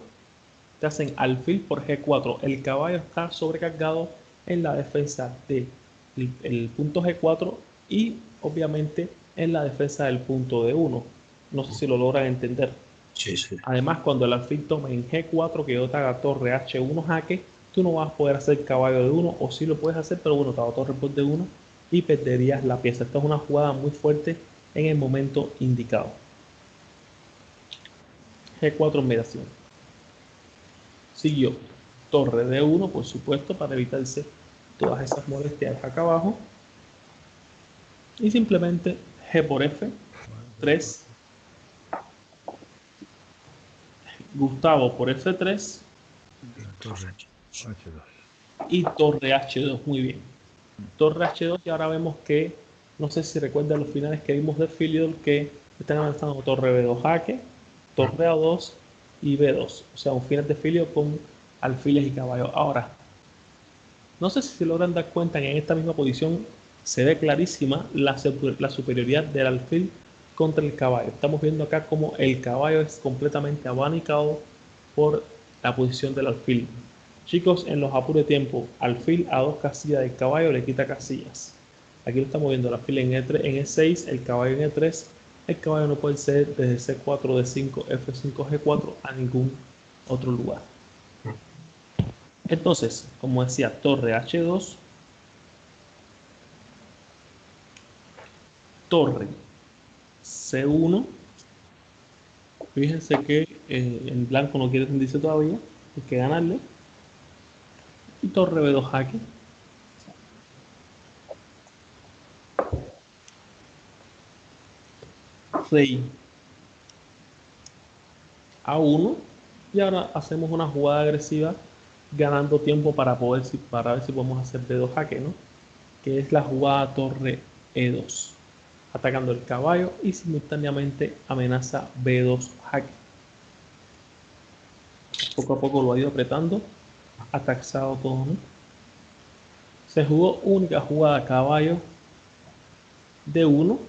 te hacen alfil por G4, el caballo está sobrecargado en la defensa del punto G4 y obviamente en la defensa del punto D1. No sé si lo logran entender. Sí, sí. Además, cuando el alfil tome en G4, que yo te haga torre H1 jaque, tú no vas a poder hacer caballo de 1, o sí lo puedes hacer, pero bueno, te hago torre por D1 y perderías la pieza. Esta es una jugada muy fuerte en el momento indicado. G4 en mediación. Siguió torre D1, por supuesto, para evitarse todas esas molestias acá abajo. Y simplemente G por F, 3. Gustavo por F3 y torre H2. Muy bien. Torre H2 y ahora vemos que, no sé si recuerdan los finales que vimos de Filiol, que están avanzando torre B2 jaque, torre A2 y B2. O sea, un final de Filiol con alfiles y caballos. Ahora, no sé si se logran dar cuenta que en esta misma posición se ve clarísima la superioridad del alfil contra el caballo. Estamos viendo acá como el caballo es completamente abanicado por la posición del alfil. Chicos, en los apuros de tiempo, alfil a 2 casillas del caballo le quita casillas. Aquí lo estamos viendo, el alfil en E3, en E6, el caballo en E3. El caballo no puede ser desde C4, D5, F5, G4 a ningún otro lugar. Entonces, como decía, torre H2, torre C1. Fíjense que en blanco no quiere rendirse todavía, hay que ganarle. Y torre B2 jaque. Rey A1. Y ahora hacemos una jugada agresiva ganando tiempo para ver si podemos hacer B2 jaque, ¿no? Que es la jugada torre E2. Atacando el caballo y simultáneamente amenaza B2 jaque. Poco a poco lo ha ido apretando, ha taxado todo, ¿no? Se jugó única jugada caballo D1.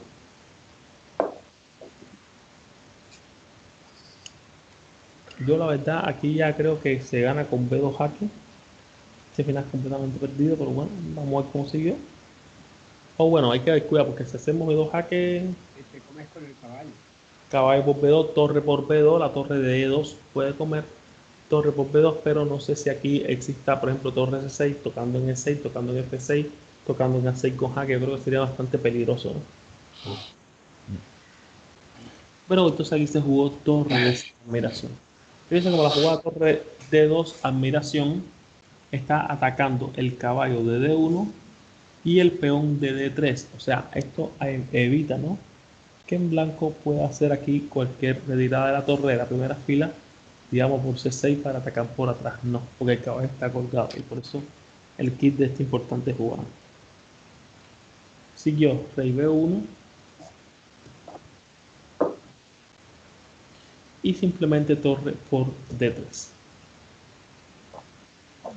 Yo la verdad aquí ya creo que se gana con B2 jaque. Este final es completamente perdido, pero bueno, vamos a ver cómo siguió. O bueno, hay que ver cuidado porque si hacemos B2 jaque, Te comes con el caballo. caballo por B2, torre por B2, la torre de E2 puede comer, torre por B2, pero no sé si aquí exista, por ejemplo, torre C6, tocando en E6, tocando en F6, tocando en A6 con jaque. Yo creo que sería bastante peligroso, ¿no? Pero entonces aquí se jugó torre de admiración. Fíjense como la jugada torre D2 admiración está atacando el caballo de D1 y el peón de D3. O sea, esto evita, ¿no?, que en blanco pueda hacer aquí cualquier retirada de la torre de la primera fila, digamos por C6 para atacar por atrás. No, porque el caballo está colgado y por eso el kit de esta importante jugada. Siguió rey B1 y simplemente torre por D3.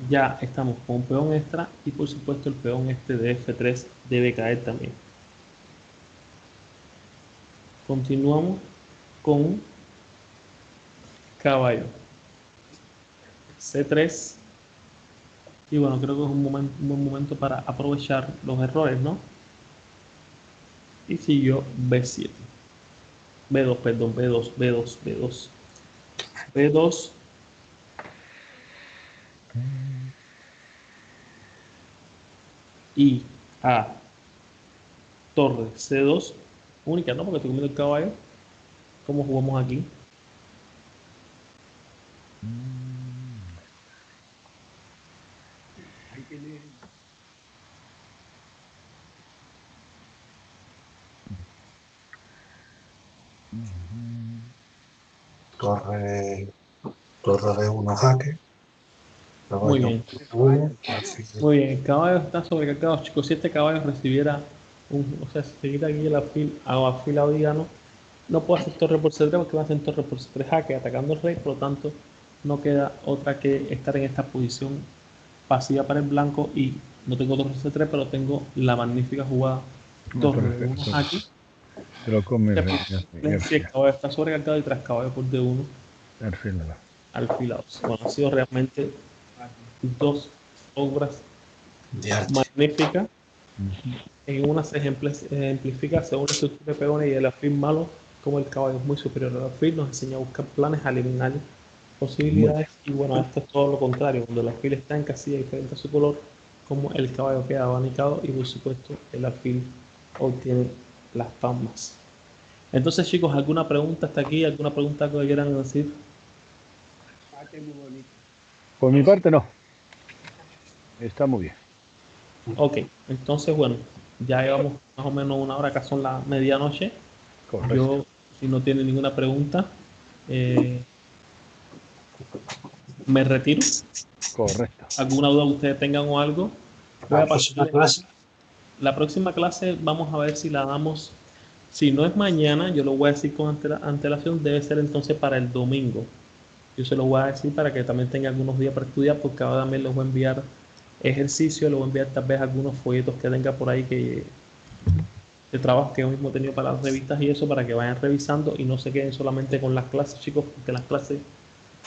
Ya estamos con un peón extra y por supuesto el peón este de F3 debe caer también. Continuamos con caballo C3 y bueno, creo que es un buen momento para aprovechar los errores, ¿no? Y siguió B7, B2, perdón, B2, B2, B2, B2 y a torre C2 única, ¿no? Porque estoy comiendo el caballo. ¿Cómo jugamos aquí? Torre de 1 jaque. Muy bien. Uno, alfil. Muy bien, el caballo está sobrecargado, chicos. Si este caballo recibiera o sea, si seguir aquí el alfil audígano, no puedo hacer torre por C3 porque va a hacer torre por C3 jaque atacando el rey, por lo tanto no queda otra que estar en esta posición pasiva para el blanco y no tengo torre C3, pero tengo la magnífica jugada torre de 1 jaque. Pero come Si el caballo está sobrecargado y tras caballo por D1 alfilados. Bueno, han sido realmente dos obras magníficas. En una se ejemplifica según la estructura de peones y el alfil malo, como el caballo es muy superior al alfil, nos enseña a buscar planes, a eliminar posibilidades. Y bueno, esto es todo lo contrario, cuando el alfil está en casilla diferente a su color, como el caballo queda abanicado y por supuesto el alfil obtiene las palmas. Entonces, chicos, ¿alguna pregunta hasta aquí? ¿Alguna pregunta que quieran decir? Por mi parte no. Está muy bien. Ok, entonces bueno, ya llevamos más o menos una hora, acá son la medianoche. Correcto. Yo, si no tienen ninguna pregunta, me retiro. Correcto. ¿Alguna duda que ustedes tengan o algo? Voy a pasar. Clase. La próxima clase vamos a ver si la damos. Si no es mañana, yo lo voy a decir con antelación, debe ser entonces para el domingo. Yo se lo voy a decir para que también tenga algunos días para estudiar, porque ahora también les voy a enviar ejercicio, les voy a enviar tal vez algunos folletos que tenga por ahí de trabajo que yo mismo he tenido para las revistas y eso, para que vayan revisando y no se queden solamente con las clases, chicos, porque las clases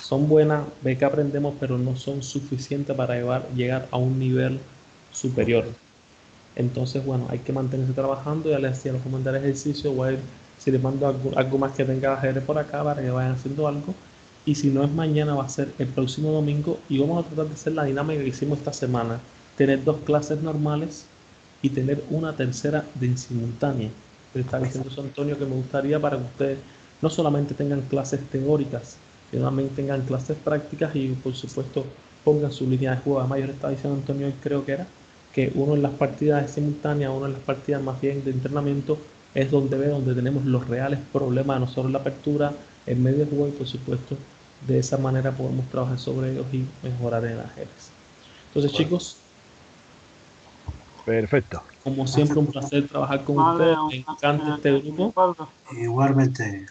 son buenas, ve que aprendemos, pero no son suficientes para llegar a un nivel superior. Entonces, bueno, hay que mantenerse trabajando. Ya les decía, los comentarios de ejercicio, voy a ir, si les mando algo más que tenga ajedrez por acá para que vayan haciendo algo. Y si no es mañana, va a ser el próximo domingo. Y vamos a tratar de hacer la dinámica que hicimos esta semana. Tener 2 clases normales y tener una tercera de simultánea. Me está diciendo José Antonio que me gustaría para que ustedes no solamente tengan clases teóricas, sino también tengan clases prácticas y por supuesto pongan su línea de juego. Además, yo le estaba diciendo a Antonio, creo que era, que uno en las partidas simultáneas, uno en las partidas más bien de entrenamiento, es donde tenemos los reales problemas de nosotros en la apertura, en medio de juego y por supuesto de esa manera podemos trabajar sobre ellos y mejorar en el ajedrez. Entonces, chicos, perfecto. como siempre un placer trabajar con ustedes, me encanta este grupo. Igualmente.